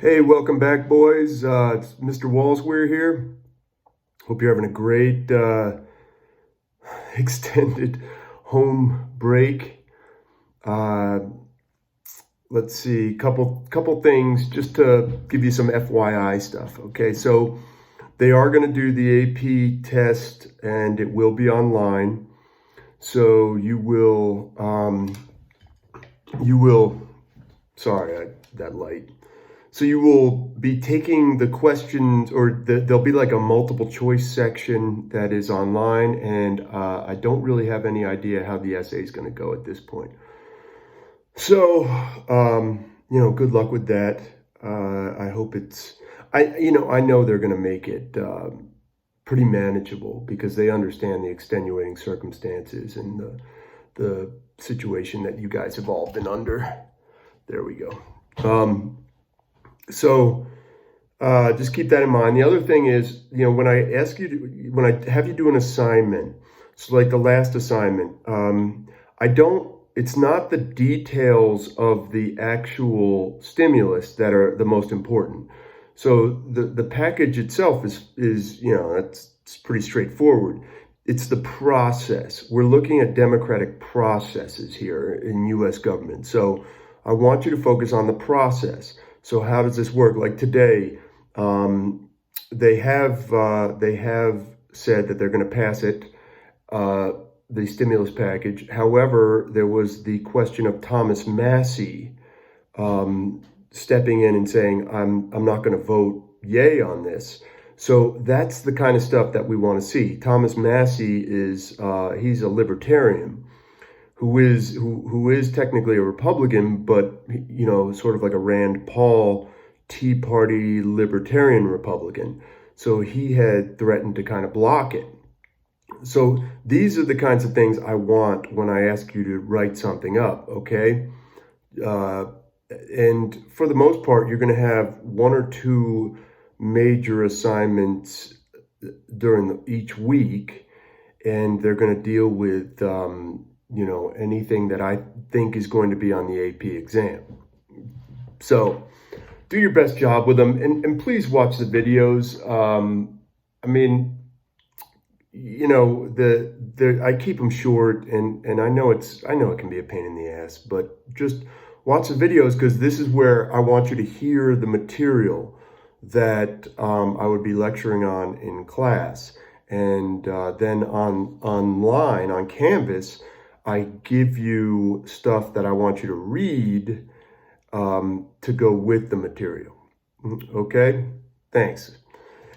Hey, welcome back, boys. It's Mr. Walsweir here. Hope you're having a great extended home break. Uh, let's see, couple things just to give you some FYI stuff. Okay, so they are going to do the AP test, and it will be online. So that light. So you will be taking the questions, or there'll be like a multiple choice section that is online, and I don't really have any idea how the essay is going to go at this point. So, good luck with that. I hope I know they're going to make it pretty manageable because they understand the extenuating circumstances and the situation that you guys have all been under. There we go. So just keep that in mind. The other thing is, when I have you do an assignment, so like the last assignment, it's not the details of the actual stimulus that are the most important. So the package itself is that's pretty straightforward. It's the process. We're looking at democratic processes here in U.S. government. So I want you to focus on the process. So how does this work? Like today, they have said that they're going to pass it, the stimulus package. However, there was the question of Thomas Massie stepping in and saying, I'm not going to vote yay on this. So that's the kind of stuff that we want to see. Thomas Massie he's a libertarian who is technically a Republican, but sort of like a Rand Paul Tea Party libertarian Republican. So he had threatened to kind of block it. So these are the kinds of things I want when I ask you to write something up, okay? And for the most part, you're going to have one or two major assignments during each week, and they're going to deal with anything that I think is going to be on the AP exam. So do your best job with them, and please watch the videos. I keep them short, and I know it can be a pain in the ass, but just watch the videos because this is where I want you to hear the material that I would be lecturing on in class, and then online on Canvas, I give you stuff that I want you to read to go with the material. Okay? Thanks.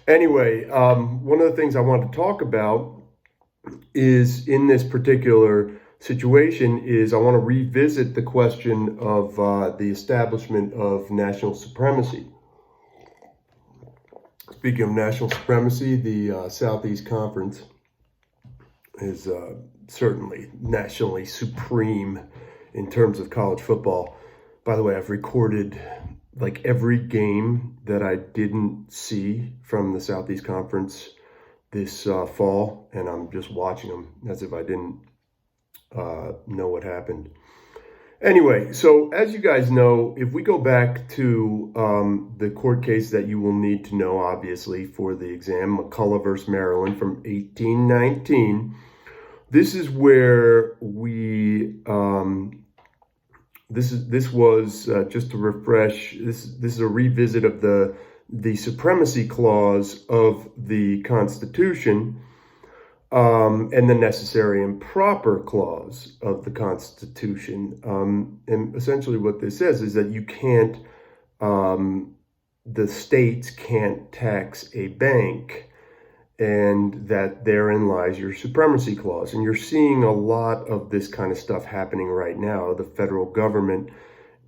Anyway, one of the things I want to talk about is in this particular situation is I want to revisit the question of the establishment of national supremacy. Speaking of national supremacy, the Southeast Conference is certainly nationally supreme in terms of college football. By the way, I've recorded like every game that I didn't see from the Southeast Conference this fall, and I'm just watching them as if I didn't know what happened. Anyway, so as you guys know, if we go back to the court case that you will need to know, obviously, for the exam, McCullough versus Maryland from 1819, this is where we, this was just to refresh, this is a revisit of the Supremacy Clause of the Constitution, and the Necessary and Proper Clause of the Constitution. And essentially what this says is that you can't, the states can't tax a bank, and that therein lies your Supremacy Clause. And you're seeing a lot of this kind of stuff happening right now. The federal government,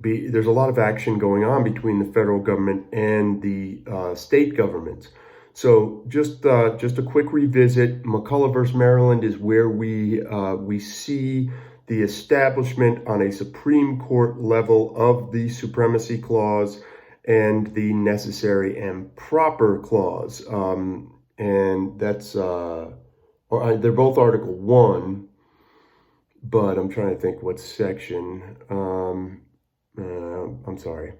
there's a lot of action going on between the federal government and the state governments. So just a quick revisit. McCullough versus Maryland is where we see the establishment on a Supreme Court level of the Supremacy Clause and the Necessary and Proper Clause. And that's they're both Article 1, but I'm trying to think what section. I'm sorry.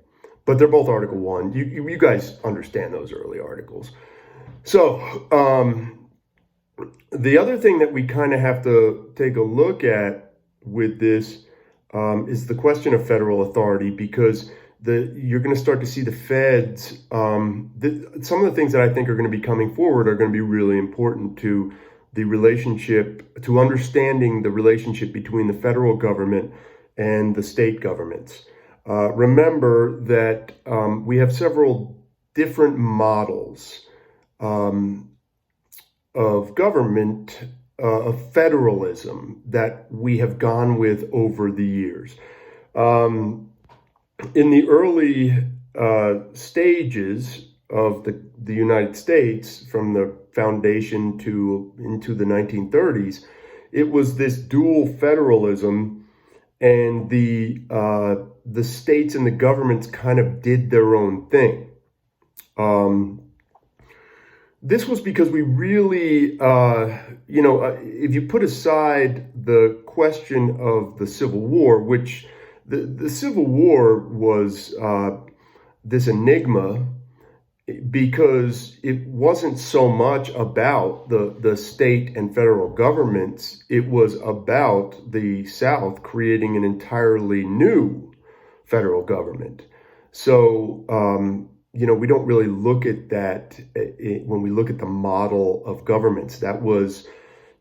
but they're both Article 1. You guys understand those early articles. So the other thing that we kind of have to take a look at with this is the question of federal authority, because you're going to start to see the feds, some of the things that I think are going to be coming forward are going to be really important to the relationship, to understanding the relationship between the federal government and the state governments. Remember that we have several different models of government, of federalism that we have gone with over the years. In the early stages of the United States, from the foundation into the 1930s, it was this dual federalism, and the states and the governments kind of did their own thing. This was because we really, if you put aside the question of the Civil War, which the Civil War was this enigma, because it wasn't so much about the state and federal governments. It was about the South creating an entirely new federal government. So, we don't really look at that when we look at the model of governments. That was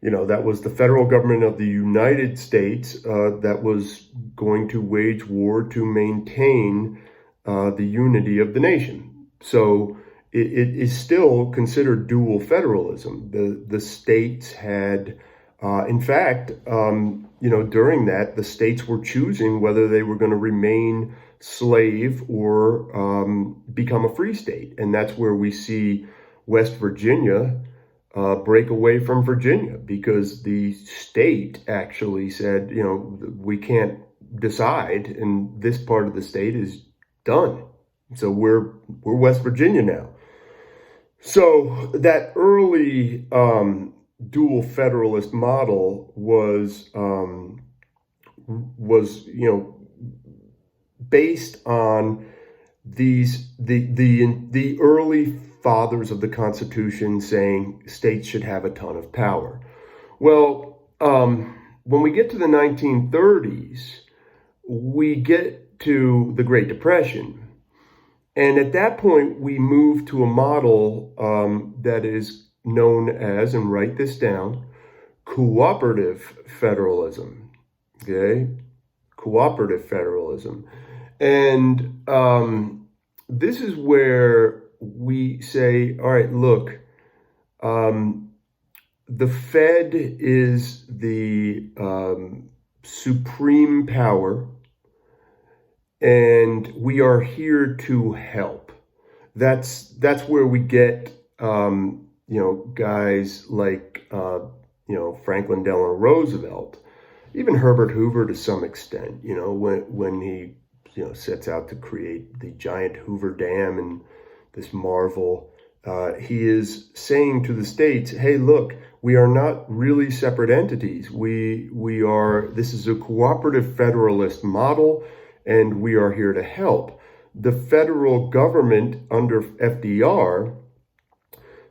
the federal government of the United States that was going to wage war to maintain the unity of the nation. So it is still considered dual federalism. The states had, in fact, during that, the states were choosing whether they were going to remain slave or become a free state. And that's where we see West Virginia break away from Virginia, because the state actually said, we can't decide, and this part of the state is done. So we're West Virginia now. So that early dual federalist model was based on the early fathers of the Constitution saying states should have a ton of power. Well, when we get to the 1930s, we get to the Great Depression. And at that point, we move to a model that is known as, and write this down, Cooperative Federalism. Okay? Cooperative Federalism. And this is where we say, all right, look, the Fed is the supreme power, and we are here to help. That's where we get, guys like, Franklin Delano Roosevelt, even Herbert Hoover to some extent, when he, sets out to create the giant Hoover Dam and this marvel. He is saying to the states, hey, look, we are not really separate entities. This is a cooperative federalist model, and we are here to help. The federal government under FDR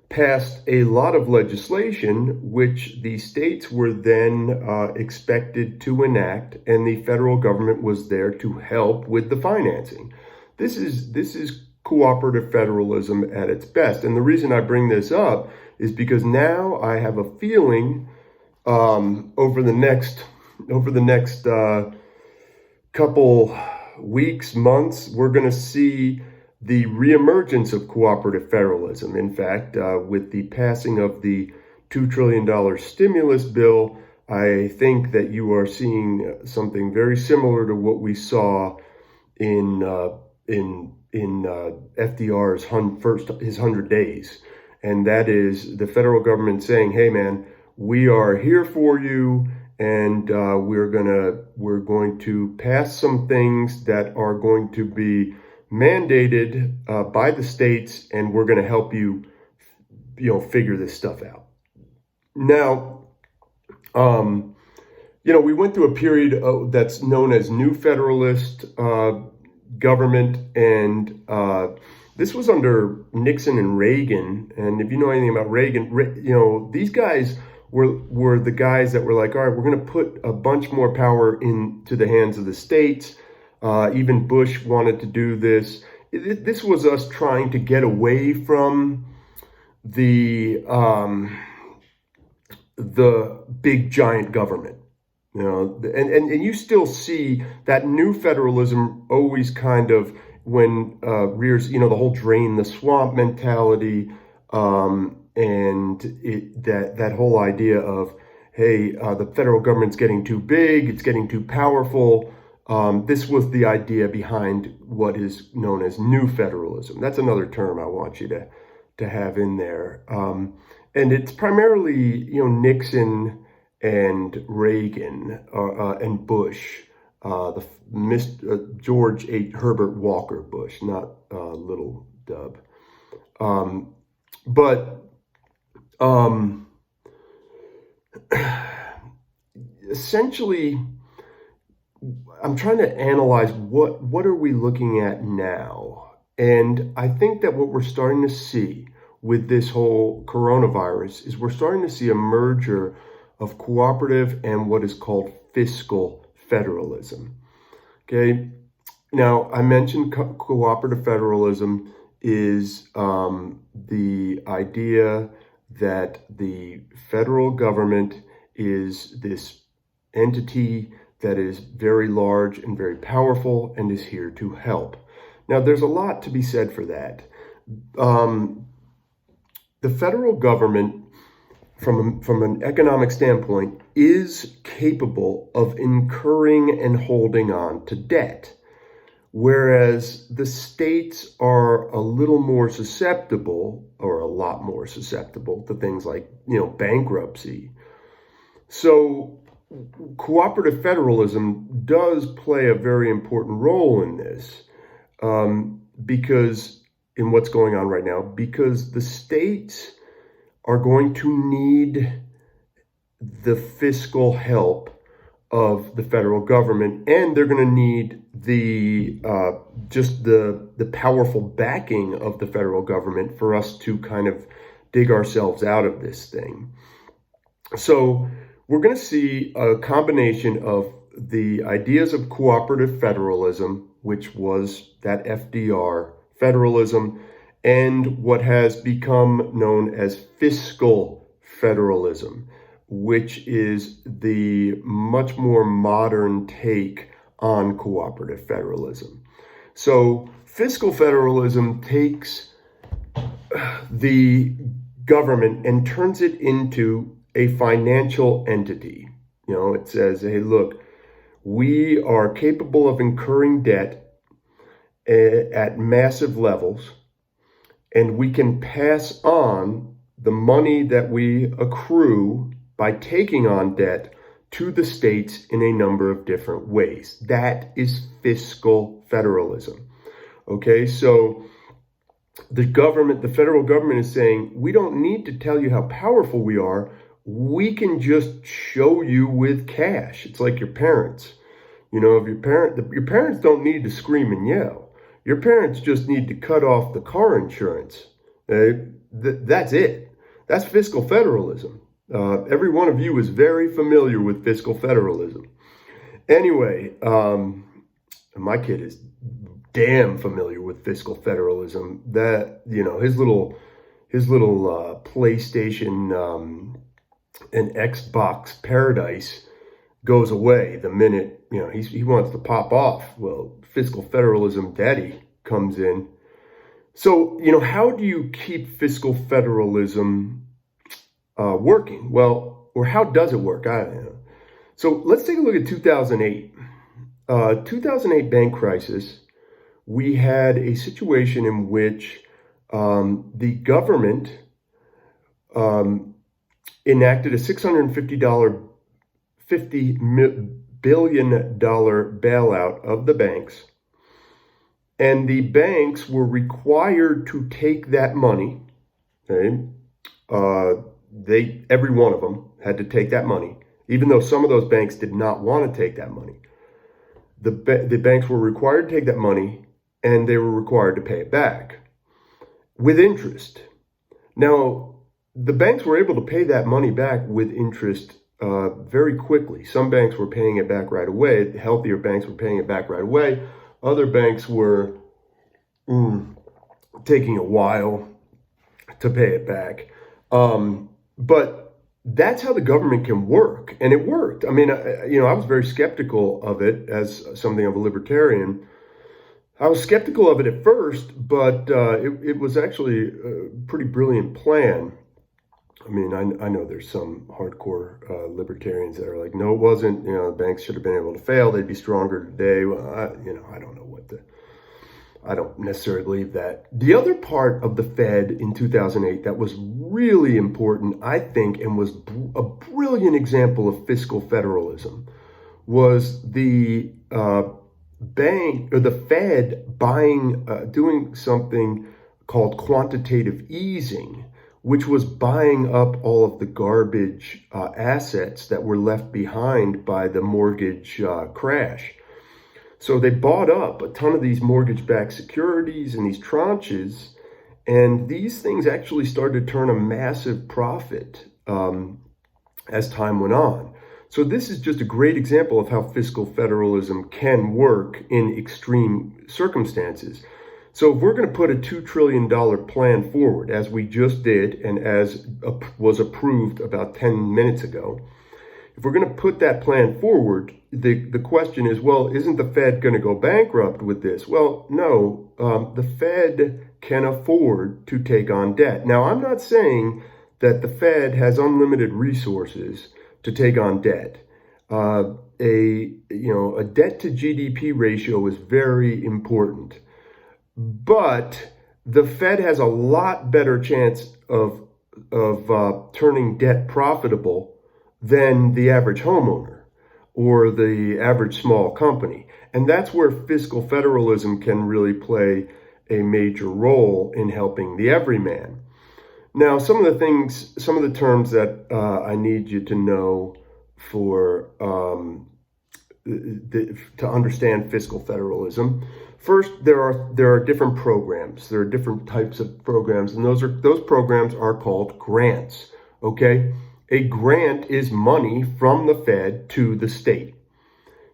passed a lot of legislation which the states were then expected to enact, and the federal government was there to help with the financing. This is cooperative federalism at its best. And the reason I bring this up is because now I have a feeling over the next couple weeks, months, we're going to see the reemergence of cooperative federalism. In fact, with the passing of the $2 trillion stimulus bill, I think that you are seeing something very similar to what we saw in FDR's his 100 days. And that is the federal government saying, hey, man, we are here for you. And we're going to pass some things that are going to be mandated by the states, and we're going to help you, figure this stuff out. Now, we went through a period that's known as New Federalist government, and this was under Nixon and Reagan. And if you know anything about Reagan, these guys were the guys that were like, all right, we're going to put a bunch more power into the hands of the states. Even Bush wanted to do this. This was us trying to get away from the big giant government. And you still see that new federalism always kind of rears, the whole drain the swamp mentality, and that whole idea of, hey, the federal government's getting too big, it's getting too powerful. This was the idea behind what is known as new federalism. That's another term I want you to have in there. And it's primarily, Nixon and Reagan and Bush, George Herbert Walker Bush, not little Dub. Essentially, I'm trying to analyze what are we looking at now, and I think that what we're starting to see with this whole coronavirus is we're starting to see a merger of cooperative and what is called fiscal federalism. Okay, now I mentioned cooperative federalism is the idea that the federal government is this entity that is very large and very powerful and is here to help. Now, there's a lot to be said for that. The federal government, from an economic standpoint, is capable of incurring and holding on to debt, whereas the states are a little more susceptible, or a lot more susceptible, to things like, bankruptcy. So cooperative federalism does play a very important role in this, because in what's going on right now, because the states are going to need the fiscal help of the federal government, and they're going to need the powerful backing of the federal government for us to kind of dig ourselves out of this thing. So we're going to see a combination of the ideas of cooperative federalism, which was that FDR federalism, and what has become known as fiscal federalism, which is the much more modern take on cooperative federalism. So fiscal federalism takes the government and turns it into a financial entity. It says, hey, look, we are capable of incurring debt at massive levels, and we can pass on the money that we accrue by taking on debt to the states in a number of different ways. That is fiscal federalism. Okay, so the federal government is saying, we don't need to tell you how powerful we are. We can just show you with cash. It's like your parents. If your parents don't need to scream and yell. Your parents just need to cut off the car insurance. That's it. That's fiscal federalism. Every one of you is very familiar with fiscal federalism. Anyway, my kid is damn familiar with fiscal federalism. That, his little PlayStation and Xbox paradise goes away the minute he wants to pop off. Well, fiscal federalism daddy comes in. So how do you keep fiscal federalism working? Well, or how does it work? I don't know. So let's take a look at 2008. 2008 bank crisis. We had a situation in which the government enacted a $650 $50 billion bailout of the banks, and the banks were required to take that money. Okay, every one of them had to take that money, even though some of those banks did not want to take that money. The banks were required to take that money and they were required to pay it back with interest. Now, the banks were able to pay that money back with interest very quickly. Some banks were paying it back right away. The healthier banks were paying it back right away. Other banks were taking a while to pay it back. But that's how the government can work. And it worked. I mean, I was very skeptical of it as something of a libertarian. I was skeptical of it at first, but it was actually a pretty brilliant plan. I mean, I know there's some hardcore libertarians that are like, no, it wasn't. The banks should have been able to fail. They'd be stronger today. Well, I don't know I don't necessarily believe that. The other part of the Fed in 2008 that was really important, I think, and was a brilliant example of fiscal federalism was the Fed doing something called quantitative easing, which was buying up all of the garbage assets that were left behind by the mortgage crash. So they bought up a ton of these mortgage-backed securities and these tranches, and these things actually started to turn a massive profit as time went on. So this is just a great example of how fiscal federalism can work in extreme circumstances. So if we're going to put a $2 trillion plan forward, as we just did and as was approved about 10 minutes ago, if we're going to put that plan forward, the question is, well, isn't the Fed going to go bankrupt with this? Well, no, the Fed can afford to take on debt. Now, I'm not saying that the Fed has unlimited resources to take on debt. A debt to GDP ratio is very important, but the Fed has a lot better chance of turning debt profitable than the average homeowner or the average small company. And that's where fiscal federalism can really play a major role in helping the everyman. Now, some of the terms that I need you to know for to understand fiscal federalism. First, there are different programs. There are different types of programs, and those programs are called grants. Okay. A grant is money from the Fed to the state.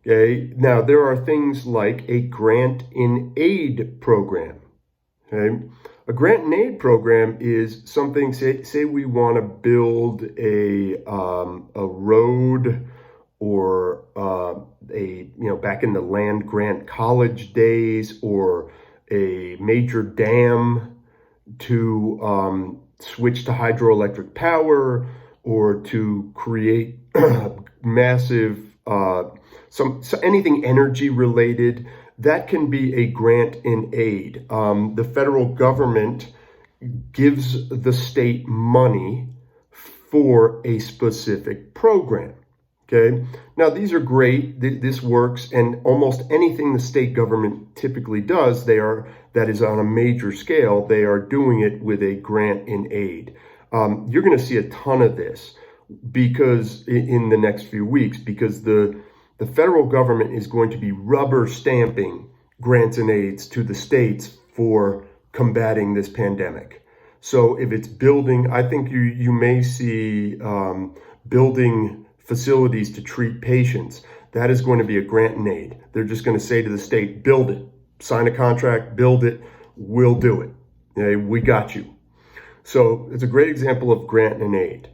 Okay. Now, there are things like a GrantInAid program. Okay. A GrantInAid program is something, say we want to build a road or back in the land grant college days, or a major dam to switch to hydroelectric power, or to create massive, anything energy related, that can be a GrantInAid. The federal government gives the state money for a specific program. Okay. Now, these are great. This works, and almost anything the state government typically does, that is on a major scale, they are doing it with a GrantInAid. You're going to see a ton of this because in the next few weeks, because the federal government is going to be rubber stamping grants and aids to the states for combating this pandemic. So if it's building, I think you may see building facilities to treat patients. That is going to be a GrantInAid. They're just going to say to the state, build it, sign a contract, build it, we'll do it. Okay, we got you. So it's a great example of GrantInAid.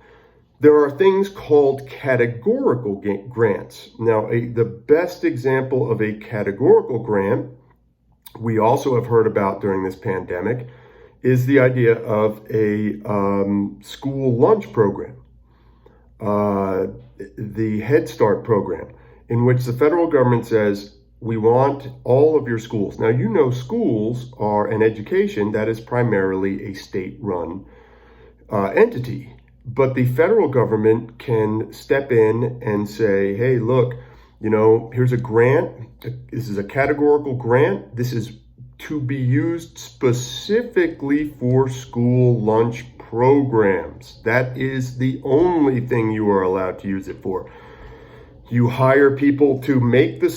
There are things called categorical grants. Now, the best example of a categorical grant we also have heard about during this pandemic is the idea of a school lunch program, the Head Start program, in which the federal government says, we want all of your schools. Now, schools are an education that is primarily a state-run entity. But the federal government can step in and say, hey, look, here's a grant. This is a categorical grant. This is to be used specifically for school lunch programs. That is the only thing you are allowed to use it for. You hire people to make the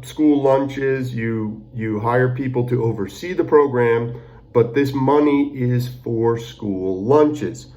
school lunches. You hire people to oversee the program, but this money is for school lunches.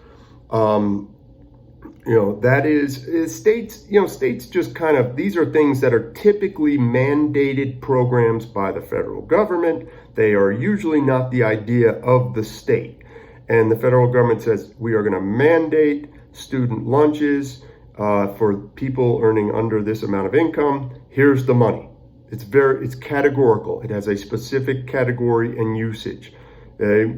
That is states. States just kind of, these are things that are typically mandated programs by the federal government. They are usually not the idea of the state, and the federal government says we are going to mandate student lunches. For people earning under this amount of income, here's the money. It's categorical. It has a specific category and usage. Okay?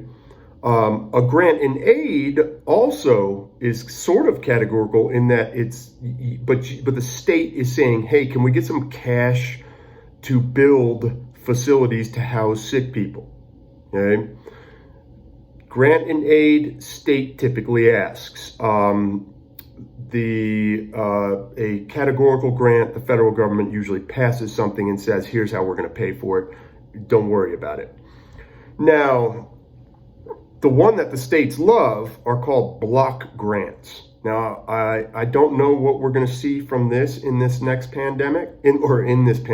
A grant in aid also is sort of categorical in that but the state is saying, hey, can we get some cash to build facilities to house sick people? Okay? Grant in aid, state typically asks. A categorical grant, the federal government usually passes something and says, here's how we're going to pay for it. Don't worry about it. Now, the one that the states love are called block grants. Now, I don't know what we're going to see from this in this next pandemic, next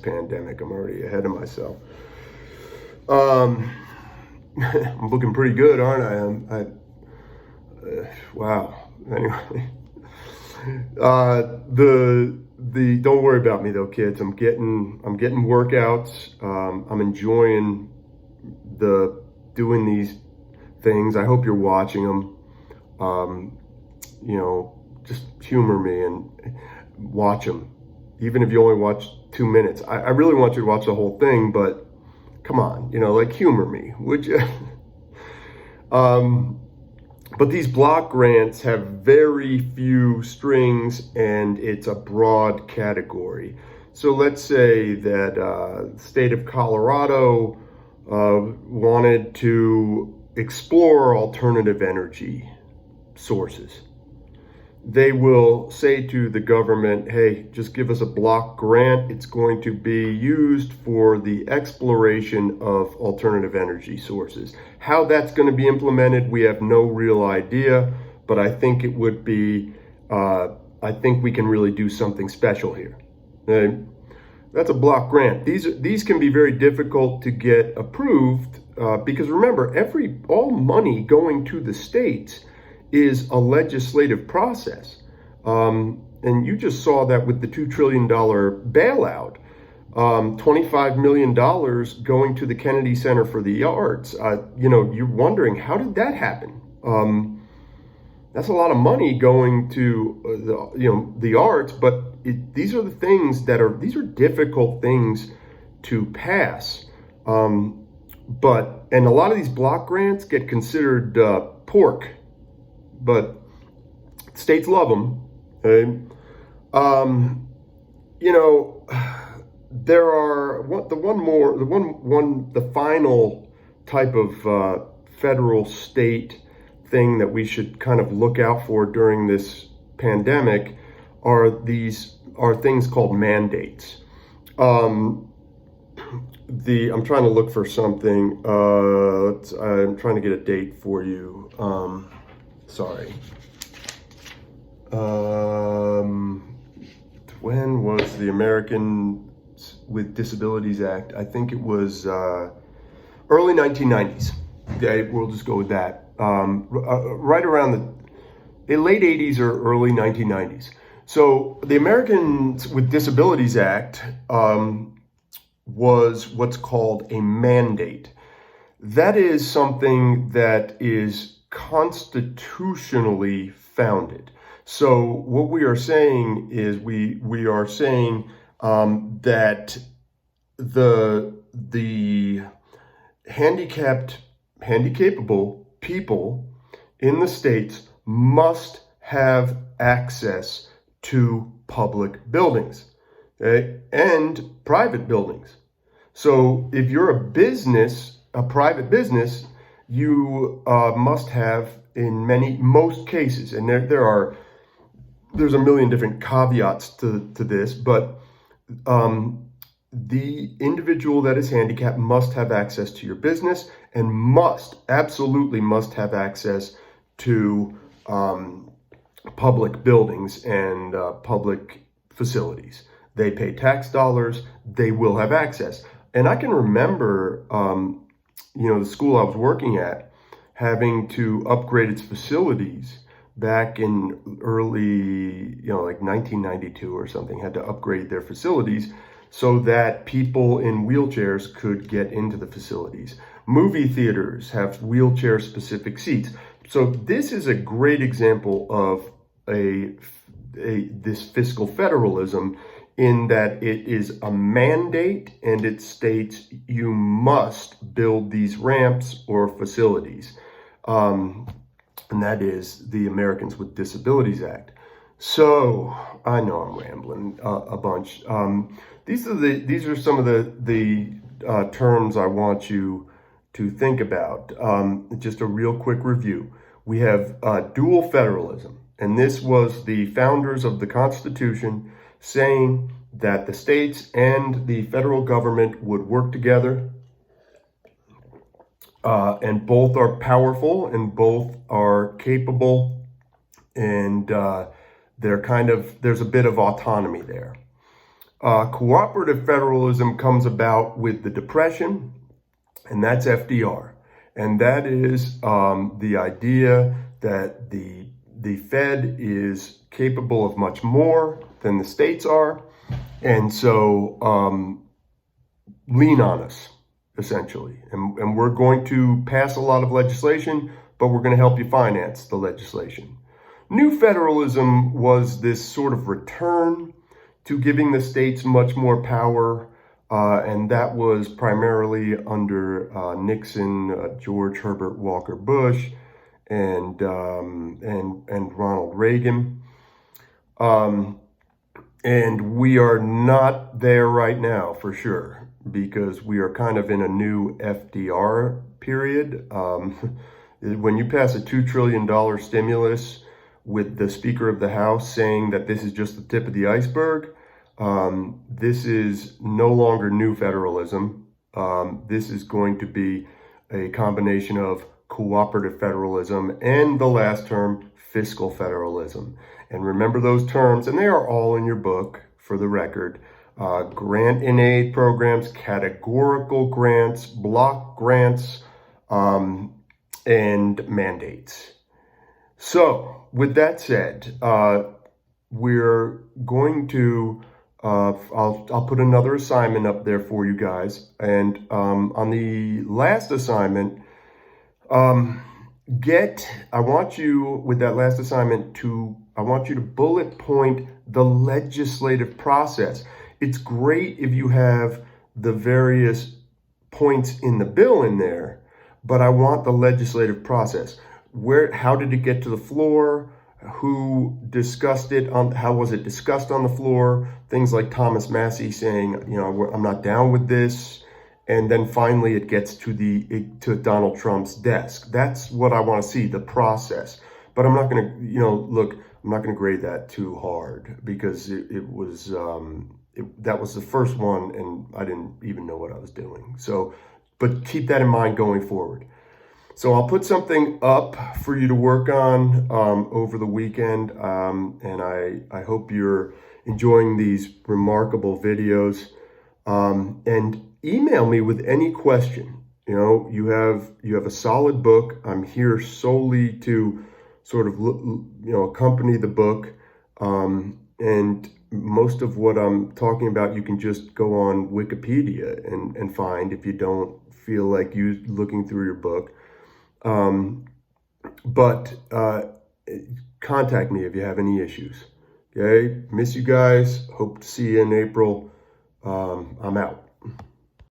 pandemic. I'm already ahead of myself. I'm looking pretty good, aren't I? Wow. Anyway, don't worry about me though, kids. I'm getting workouts. I'm enjoying doing these things. I hope you're watching them. Just humor me and watch them, even if you only watch 2 minutes. I really want you to watch the whole thing, but come on, humor me, would you? But these block grants have very few strings, and it's a broad category. So let's say that the state of Colorado wanted to explore alternative energy sources. They will say to the government, hey, just give us a block grant. It's going to be used for the exploration of alternative energy sources. How that's going to be implemented, we have no real idea, but I think it would be, I think we can really do something special here. Okay? That's a block grant. These can be very difficult to get approved because remember, all money going to the states is a legislative process. And you just saw that with the $2 trillion bailout, $25 million going to the Kennedy Center for the Arts. You're wondering, how did that happen? That's a lot of money going to the arts, but these are the things these are difficult things to pass. And a lot of these block grants get considered pork. But states love them. Okay? There are the final type of federal state thing that we should kind of look out for during this pandemic are things called mandates. I'm trying to look for something. I'm trying to get a date for you. Sorry. When was the Americans with Disabilities Act? I think it was early 1990s. Okay, we'll just go with that. Right around the late 80s or early 1990s. So the Americans with Disabilities Act was what's called a mandate. That is something that is constitutionally founded. So what we are saying is we are saying that the handicapable people in the states must have access to public buildings, okay, and private buildings. So if you're a private business, you must have in most cases, and there's a million different caveats to this, but the individual that is handicapped must have access to your business and absolutely must have access to public buildings and public facilities. They pay tax dollars, they will have access. And I can remember, the school I was working at having to upgrade its facilities back in early, like 1992 or something, had to upgrade their facilities so that people in wheelchairs could get into the facilities. Movie theaters have wheelchair specific seats. So this is a great example of this fiscal federalism, in that it is a mandate and it states you must build these ramps or facilities. And that is the Americans with Disabilities Act. So I know I'm rambling a bunch. These are some of the terms I want you to think about. Just a real quick review. We have dual federalism, and this was the founders of the Constitution saying that the states and the federal government would work together, and both are powerful and both are capable, and there's a bit of autonomy there. Cooperative federalism comes about with the Depression, and that's FDR. And that is the idea that the Fed is capable of much more than the states are, and so lean on us, essentially. And we're going to pass a lot of legislation, but we're going to help you finance the legislation. New federalism was this sort of return to giving the states much more power, and that was primarily under Nixon, George Herbert Walker Bush, and Ronald Reagan. And we are not there right now, for sure, because we are kind of in a new FDR period. When you pass a $2 trillion stimulus with the Speaker of the House saying that this is just the tip of the iceberg, this is no longer new federalism. This is going to be a combination of cooperative federalism and the last term, fiscal federalism. And remember those terms, and they are all in your book for the record. GrantInAid programs, categorical grants, block grants, and mandates. So with that said, we're going to, I'll put another assignment up there for you guys. And on the last assignment, I want you, with that last assignment, I want you to bullet point the legislative process. It's great if you have the various points in the bill in there, but I want the legislative process. How did it get to the floor? Who discussed it? How was it discussed on the floor? Things like Thomas Massey saying, I'm not down with this. And then finally it gets to Donald Trump's desk. That's what I want to see, the process. But I'm not going to, I'm not going to grade that too hard, because that was the first one and I didn't even know what I was doing. So, but keep that in mind going forward. So I'll put something up for you to work on over the weekend, and I hope you're enjoying these remarkable videos. And email me with any question. You have a solid book. I'm here solely to sort of accompany the book, and most of what I'm talking about you can just go on Wikipedia and find if you don't feel like you looking through your book. But contact me if you have any issues. Okay, miss you guys. Hope to see you in April. I'm out.